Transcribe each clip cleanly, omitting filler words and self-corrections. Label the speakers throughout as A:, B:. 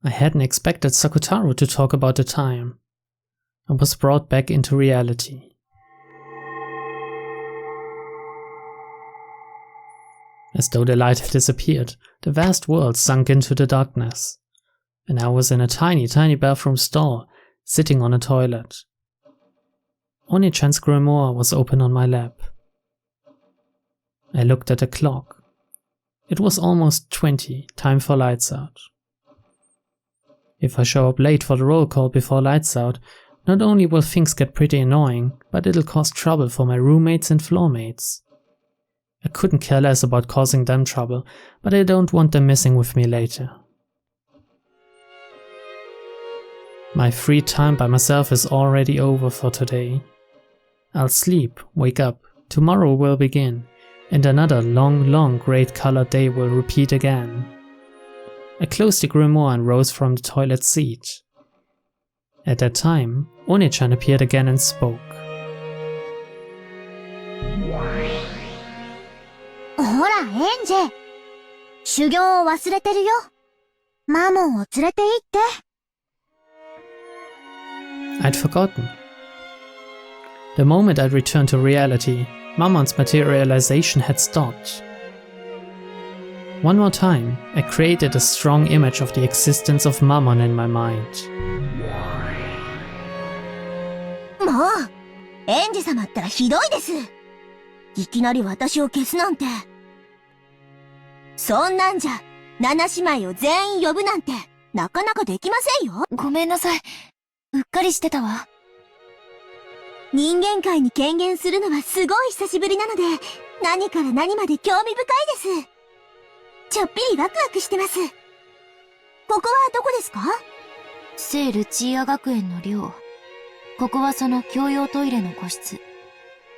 A: I hadn't expected Sakutaro to talk about the time. I was brought back into reality. As though the light had disappeared, the vast world sunk into the darkness, and I was in a tiny bathroom stall, sitting on a toilet. Oni-chan's grimoire was open on my lap. I looked at the clock. It was almost 20, time for lights out. If I show up late for the roll call before lights out, not only will things get pretty annoying, but it'll cause trouble for my roommates and floormates. I couldn't care less about causing them trouble, but I don't want them messing with me later. My free time by myself is already over for today. I'll sleep, wake up, tomorrow will begin, and another long great colored day will repeat again. I closed the grimoire and rose from the toilet seat. At that time, Oni-chan appeared again and spoke.
B: Hora, Ange! 修行を忘れてるよ。マモンを連れて行って。
A: I'd forgotten. The moment I'd returned to reality, Mammon's materialization had stopped. One more time, I created a strong image of the existence of Mammon in my mind.
B: もう、エンジ様ったらひどいです。いきなり私を消すなんて。そんなんじゃ、7姉妹を全員呼ぶなんて、なかなかできませんよ。ごめんなさい。うっかりしてたわ。人間界に権限するのはすごい久しぶりなので、何から何まで興味深いです。ちょっぴりワクワクしてます。ここはどこですか？
C: 聖ルチーア学園の寮。ここはその共用トイレの個室。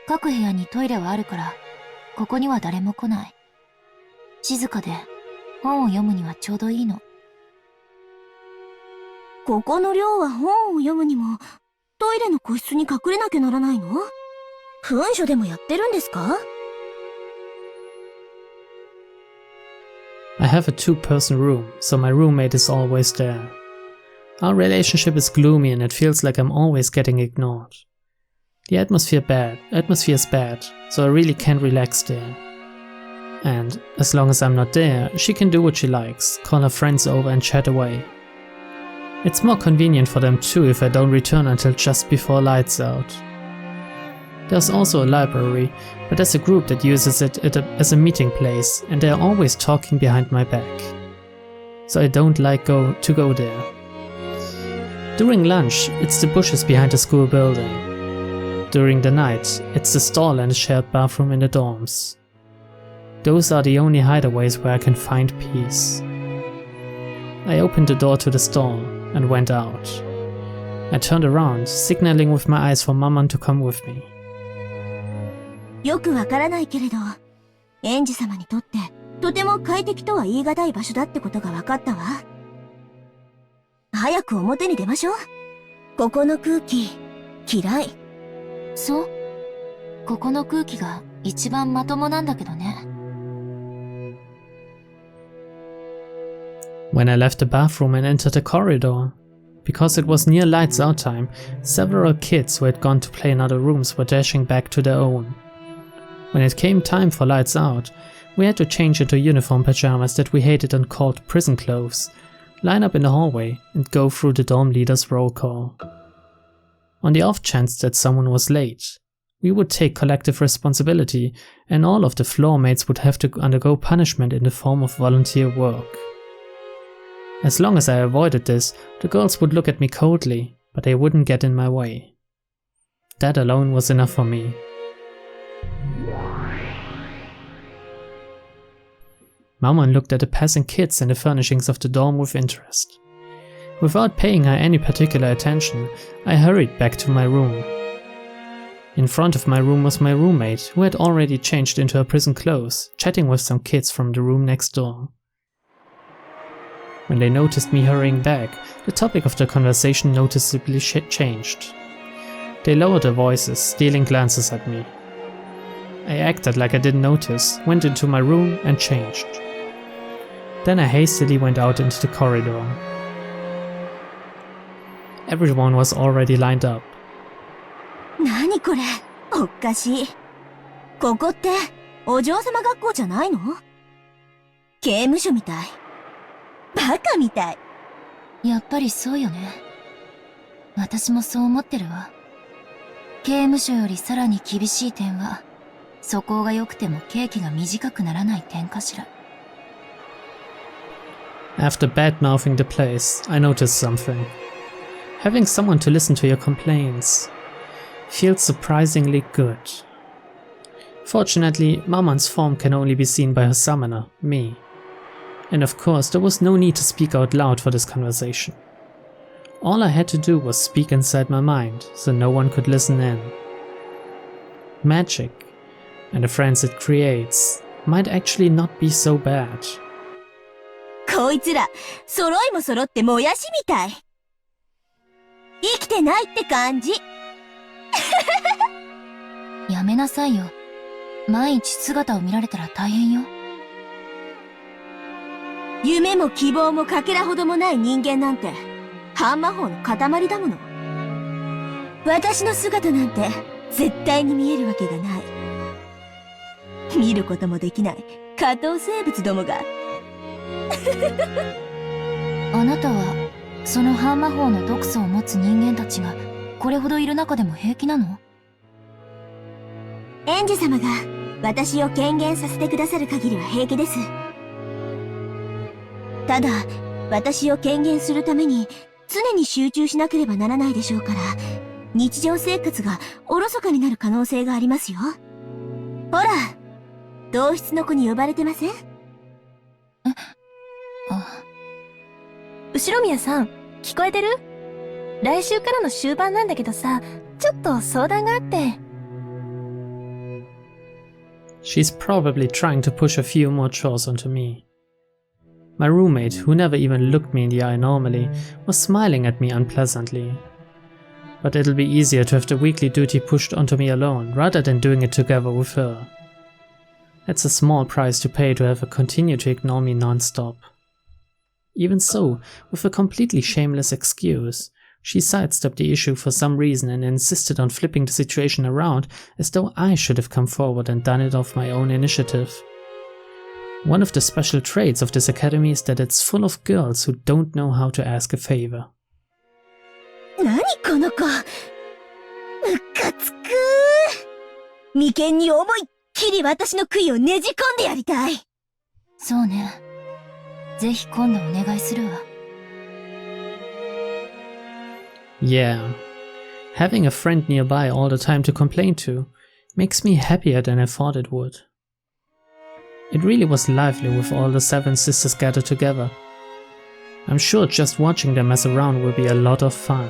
C: 各部屋にトイレはあるから、ここには誰も来ない。静かで、本を読むにはちょうどいいの。
B: ここの寮は本を読むにも、トイレの個室に隠れなきゃならないの？文書でもやってるんですか？
A: I have a two-person room, so my roommate is always there. Our relationship is gloomy and it feels like I'm always getting ignored. The atmosphere is bad, so I really can't relax there. And as long as I'm not there, she can do what she likes, call her friends over and chat away. It's more convenient for them too if I don't return until just before lights out. There's also a library, but there's a group that uses it as a meeting place and they're always talking behind my back. So I don't like to go there. During lunch, it's the bushes behind the school building. During the night, it's the stall and the shared bathroom in the dorms. Those are the only hideaways where I can find peace. I opened the door to the stall and went out. I turned around, signaling with my eyes for Mammon to come with me.
B: よくわからないけれど、エンジ様にとってとても快適とは言い難い場所だってことが分かったわ。早く表に出ましょう。ここの空気、嫌い。
C: そう？ここの空気が一番まともなんだけどね。
A: When I left the bathroom and entered the corridor, because it was near lights out time, several kids who had gone to play in other rooms were dashing back to their own. When it came time for lights out, we had to change into uniform pajamas that we hated and called prison clothes, line up in the hallway, and go through the dorm leader's roll call. On the off chance that someone was late, we would take collective responsibility and all of the floor mates would have to undergo punishment in the form of volunteer work. As long as I avoided this, the girls would look at me coldly, but they wouldn't get in my way. That alone was enough for me. Mammon looked at the passing kids and the furnishings of the dorm with interest. Without paying her any particular attention, I hurried back to my room. In front of my room was my roommate, who had already changed into her prison clothes, chatting with some kids from the room next door. When they noticed me hurrying back, the topic of the conversation noticeably changed. They lowered their voices, stealing glances at me. I acted like I didn't notice, went into my room and changed. Then I hastily went out into the corridor. Everyone was already lined up.
B: 何これ、おかしい。ここってお嬢様学校じゃないの？刑務所みたい。バカみたい。
C: やっぱりそうよね。私もそう思ってるわ。刑務所よりさらに厳しい点は、素行が良くても刑期が短くならない点かしら。
A: After bad-mouthing the place, I noticed something. Having someone to listen to your complaints feels surprisingly good. Fortunately, Maman's form can only be seen by her summoner, me. And of course, there was no need to speak out loud for this conversation. All I had to do was speak inside my mind, so no one could listen in. Magic, and the friends it creates, might actually not be so bad.
B: こいつら、揃いも揃ってもやしみたい。生きてないって感じ。
C: やめなさいよ。毎日姿を見られたら大変よ。
B: 夢も希望もかけらほどもない人間なんて、半魔法の塊だもの。私の姿なんて絶対に見えるわけがない。見ることもできない下等生物どもが。
C: あなたはその半魔法の毒素を持つ人間たちがこれほどいる中でも平気なの？
B: エンジェ様が私を権限させてくださる限りは平気です。ただ、私を権限するために常に集中しなければならないでしょうから、日常生活がおろそかになる可能性がありますよ。ほら、同室の子に呼ばれてません？
D: 後宮さん、聞こえてる？来週からの終盤なんだけどさ、ちょっと相談があって。
A: She's probably trying to push a few more chores onto me. My roommate, who never even looked me in the eye normally, was smiling at me unpleasantly. But it'll be easier to have the weekly duty pushed onto me alone, rather than doing it together with her. That's a small price to pay to have her continue to ignore me non-stop. Even so, with a completely shameless excuse, she sidestepped the issue for some reason and insisted on flipping the situation around as though I should have come forward and done it of my own initiative. One of the special traits of this academy is that it's full of girls who don't know how to ask a favor.
B: 何この子。ムカつく。眉間に思いっきり私の杭をねじ込んでやりたい。
C: そうね。ぜひ今度お願いするわ。
A: Yeah, having a friend nearby all the time to complain to makes me happier than I thought it would. It really was lively with all the 7 sisters gathered together. I'm sure just watching them mess around will be a lot of fun.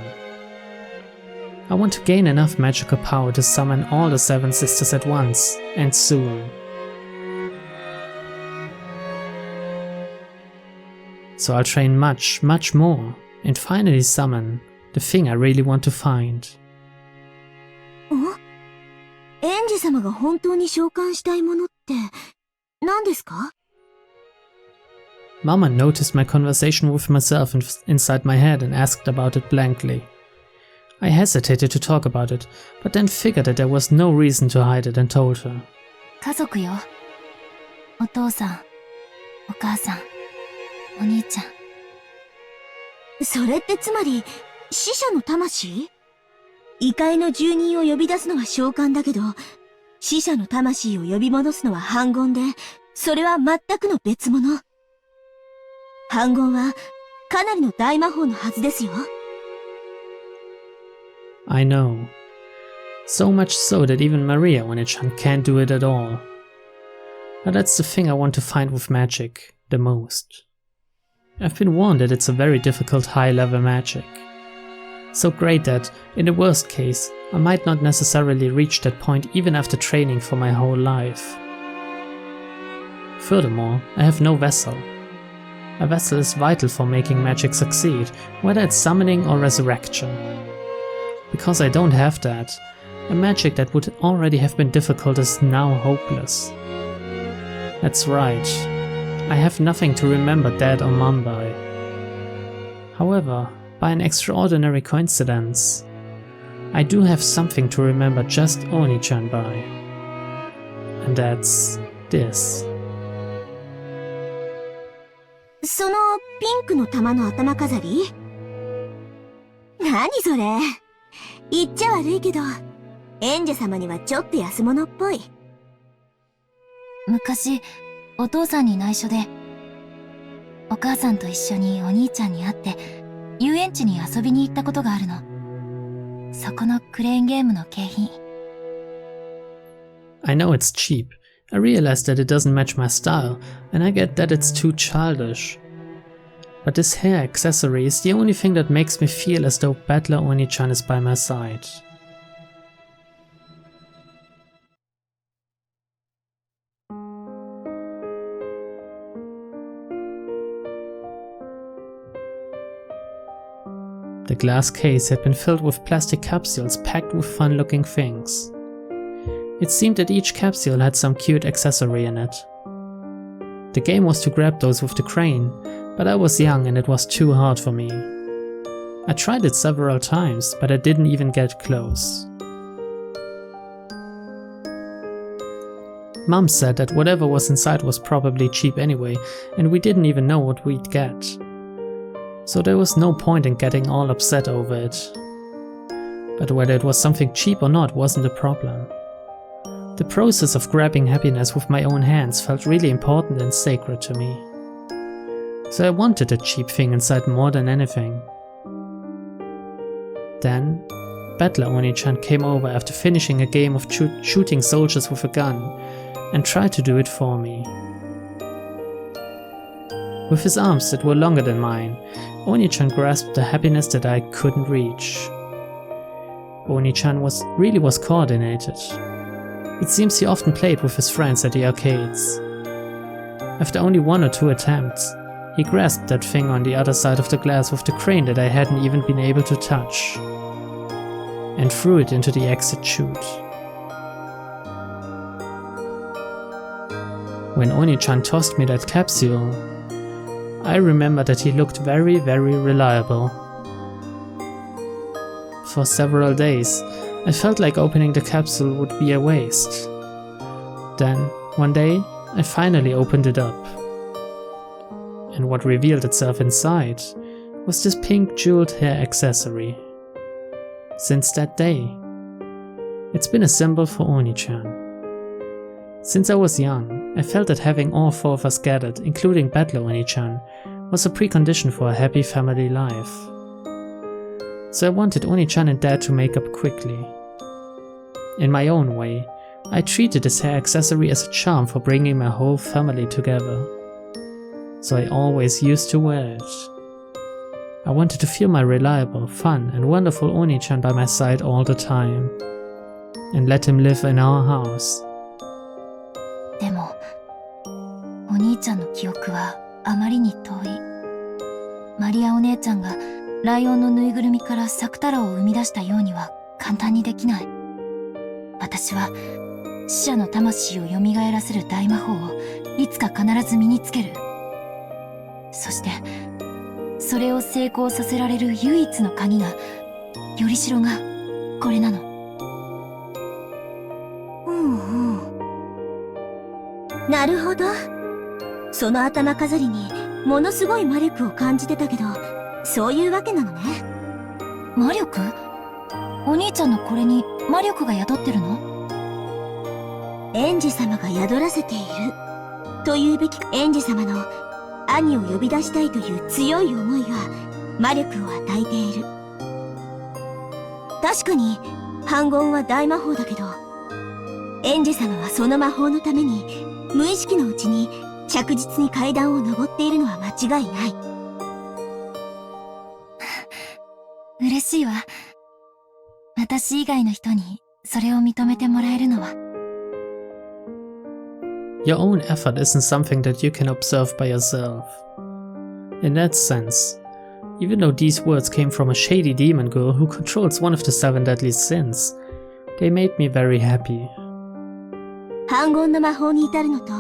A: I want to gain enough magical power to summon all the 7 sisters at once, and soon. So I'll train much, much more, and finally summon the thing I really want to find.
B: エンジ様が本当に召喚したいものって何ですか？
A: Mama noticed my conversation with myself inside my head and asked about it blankly. I hesitated to talk about it, but then figured that there was no reason to hide it and told her.
C: 家族よ。お父さん、お母さん、お兄ちゃん。
B: それってつまり死者の魂？異界の住人を呼び出すのは召喚だけど、死者の魂を呼び戻すのは反言で、それは全くの別物。反言はかなりの大魔法のはずですよ。
A: I know. So much so that even Maria One-chan can't do it at all. But that's the thing I want to find with magic the most. I've been warned that it's a very difficult high-level magic. So great that, in the worst case, I might not necessarily reach that point even after training for my whole life. Furthermore, I have no vessel. A vessel is vital for making magic succeed, whether it's summoning or resurrection. Because I don't have that, a magic that would already have been difficult is now hopeless. That's right, I have nothing to remember Dad or Mom by. However, by an extraordinary coincidence, I do have something to remember just Oni-chan by. And that's this.
B: そのピンクの玉の頭飾り？何それ？言っちゃ悪いけど、エンジェ様にはちょっと安物っぽい。
C: 昔、お父さんに内緒で、お母さんと一緒にお兄ちゃんに会って、遊園地に遊びに行ったことがあるの。そこのクレーンゲームの景品。
A: I know it's cheap. I realize that it doesn't match my style, and I get that it's too childish. But this hair accessory is the only thing that makes me feel as though Battler Oni-chan is by my side. The glass case had been filled with plastic capsules packed with fun-looking things. It seemed that each capsule had some cute accessory in it. The game was to grab those with the crane, but I was young and it was too hard for me. I tried it several times, but I didn't even get close. Mom said that whatever was inside was probably cheap anyway, and we didn't even know what we'd get. So there was no point in getting all upset over it. But whether it was something cheap or not wasn't a problem. The process of grabbing happiness with my own hands felt really important and sacred to me. So I wanted a cheap thing inside more than anything. Then, Battler Oni-chan came over after finishing a game of shooting soldiers with a gun and tried to do it for me. With his arms that were longer than mine, Oni-chan grasped the happiness that I couldn't reach. Oni-chan really was coordinated. It seems he often played with his friends at the arcades. After only 1 or 2 attempts, he grasped that thing on the other side of the glass with the crane that I hadn't even been able to touch, and threw it into the exit chute. When Oni-chan tossed me that capsule, I remember that he looked very, very reliable. For several days, I felt like opening the capsule would be a waste. Then, one day, I finally opened it up. And what revealed itself inside was this pink jeweled hair accessory. Since that day, it's been a symbol for Oni-chan. Since I was young, I felt that having all 4 of us gathered, including Battler Oni-chan, was a precondition for a happy family life. So I wanted Oni-chan and Dad to make up quickly. In my own way, I treated this hair accessory as a charm for bringing my whole family together. So I always used to wear it. I wanted to feel my reliable, fun and wonderful Oni-chan by my side all the time. And let him live in our house.
C: でも、お兄ちゃんの記憶はあまりに遠い。マリアお姉ちゃんがライオンのぬいぐるみからサクタラを生み出したようには簡単にできない。私は死者の魂を蘇らせる大魔法をいつか必ず身につける。そしてそれを成功させられる唯一の鍵が、よりしろがこれなの。
B: なるほど。その頭飾りにものすごい魔力を感じてたけど、そういうわけなのね。
C: 魔力？お兄ちゃんのこれに魔力が宿ってるの？
B: エンジェ様が宿らせているというべき。エンジェ様の兄を呼び出したいという強い思いが魔力を与えている。確かに反言は大魔法だけど、エンジェ様はその魔法のために無意識のうちに着実に階段を登っているのは間違いない。
C: 嬉しいわ。私以外の人にそれを認めてもらえるのは。
A: Your own effort isn't something that you can observe by yourself. In that sense, even though these words came from a shady demon girl who controls one of the 7 deadly sins, they made me very happy.
B: 反言の魔法に至るのと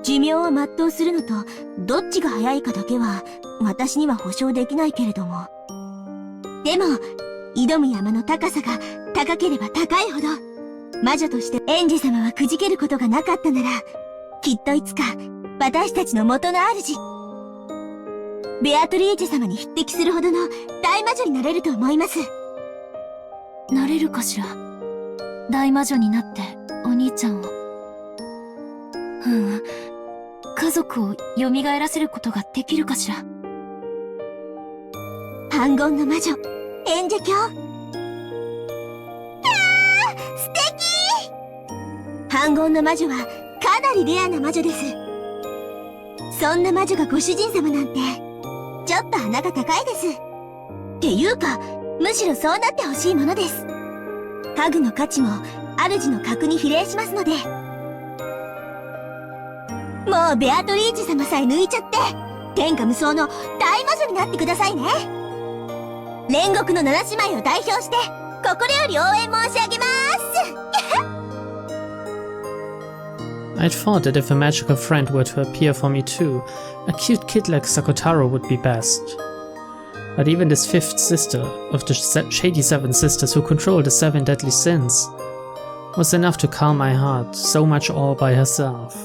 B: 寿命を全うするのとどっちが早いかだけは私には保証できないけれども、でも、挑む山の高さが高ければ高いほど、魔女としてエンジェ様はくじけることがなかったなら、きっといつか私たちの元の主、ベアトリーチェ様に匹敵するほどの大魔女になれると思います。
C: なれるかしら。大魔女になってお兄ちゃんを。家族を蘇らせることができるかしら。
B: 反言の魔女、エンジェ教。素敵！反言の魔女はかなりレアな魔女です。そんな魔女がご主人様なんて、ちょっと鼻が高いです。っていうか、むしろそうなってほしいものです。家具の価値も主の格に比例しますので。もうベアトリーチェ様さえ抜いちゃって、天下無双の大魔女になってくださいね。煉獄の七姉妹を代表して、心より応援申し上げます。
A: I'd thought that if a magical friend were to appear for me too, a cute kid like Sakotaro would be best. But even this fifth sister of the shady seven sisters who control the seven deadly sins was enough to calm my heart, so much all by herself.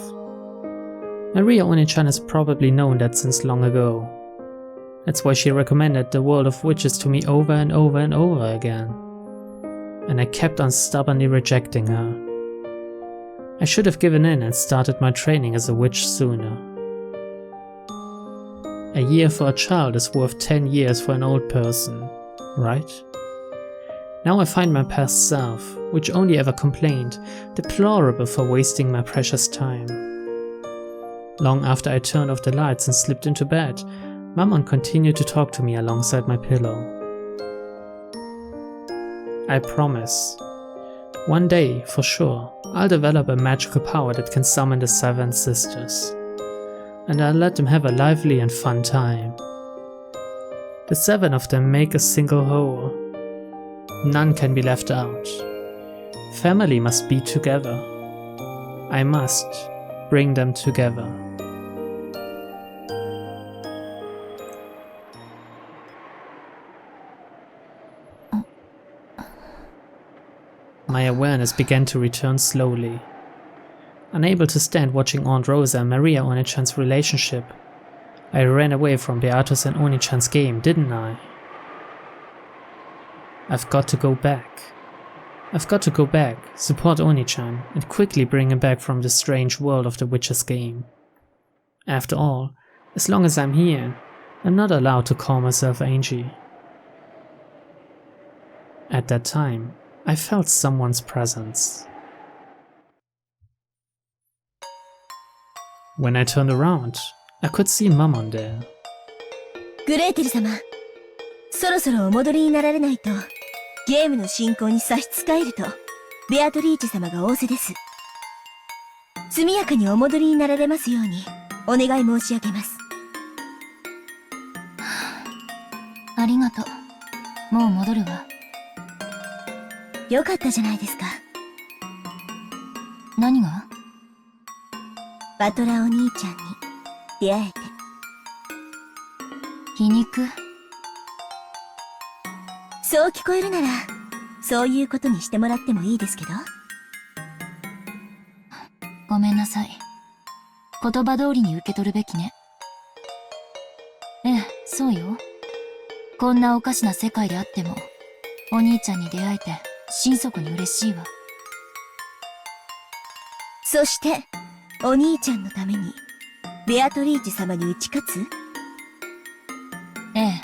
A: Maria Oni-chan has probably known that since long ago. That's why she recommended the world of witches to me over and over and over again. And I kept on stubbornly rejecting her. I should have given in and started my training as a witch sooner. A year for a child is worth 10 years for an old person, right? Now I find my past self, which only ever complained, deplorable for wasting my precious time. Long after I turned off the lights and slipped into bed, Mammon continued to talk to me alongside my pillow. I promise. One day, for sure, I'll develop a magical power that can summon the seven sisters. And I'll let them have a lively and fun time. The seven of them make a single whole. None can be left out. Family must be together. I must bring them together. My awareness began to return slowly. Unable to stand watching Aunt Rosa and Maria Oni-chan's relationship, I ran away from Beatus and Oni-chan's game, didn't I? I've got to go back. I've got to go back, support Oni-chan, and quickly bring him back from the strange world of the Witcher's game. After all, as long as I'm here, I'm not allowed to call myself Angie. At that time, I felt someone's presence. When I turned around, I could see Mammon there.
B: グレーテル様、そろそろお戻りになられないと、ゲームの進行に差し支えると、ベアトリーチェ様が仰せです。速やかにお戻りになられますように、お願い申し上げます。
C: ありがとう。もう戻るわ。
B: よかったじゃないですか。
C: 何が？
B: バトラお兄ちゃんに出会えて。
C: 皮肉？
B: そう聞こえるなら、そういうことにしてもらってもいいですけど。
C: ごめんなさい。言葉通りに受け取るべきね。ええ、そうよ。こんなおかしな世界であっても、お兄ちゃんに出会えて、心底に嬉しいわ。
B: そして、お兄ちゃんのために、ベアトリーチェ様に打ち勝つ？
C: ええ。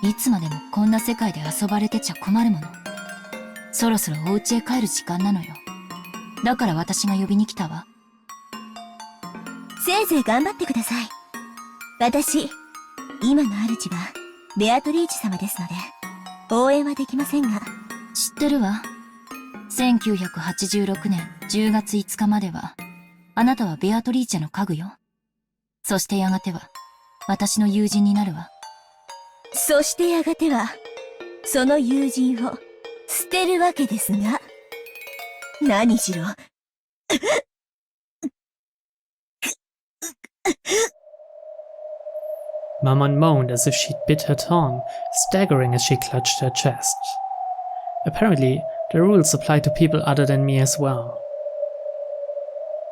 C: いつまでもこんな世界で遊ばれてちゃ困るもの。そろそろお家へ帰る時間なのよ。だから私が呼びに来たわ。
B: せいぜい頑張ってください。私、今の主は、ベアトリーチェ様ですので、応援はできませんが。
C: 知ってるわ。1986年10月5日までは、あなたはベアトリーチェの家具よ。そしてやがては、私の友人になるわ。
B: そしてやがては、その友人を捨てるわけですが、何しろ、
A: Maman moaned as if she'd bit her tongue, staggering as she clutched her chest. Apparently, the rules apply to people other than me as well.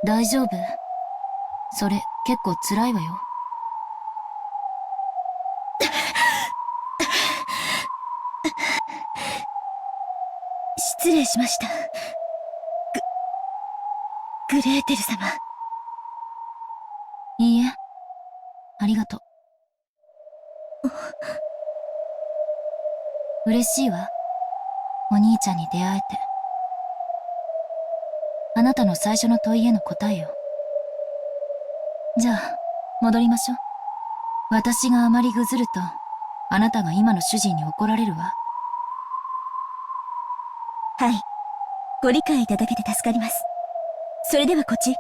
C: 大丈夫？それ結構辛いわよ。
B: 失礼しました。グレーテル様。
C: いいえ、ありがとう。嬉しいわ。お兄ちゃんに出会えて。あなたの最初の問いへの答えよ。じゃあ、戻りましょう。私があまりぐずると、あなたが今の主人に怒られるわ。
B: はい。ご理解いただけて助かります。それではこっち。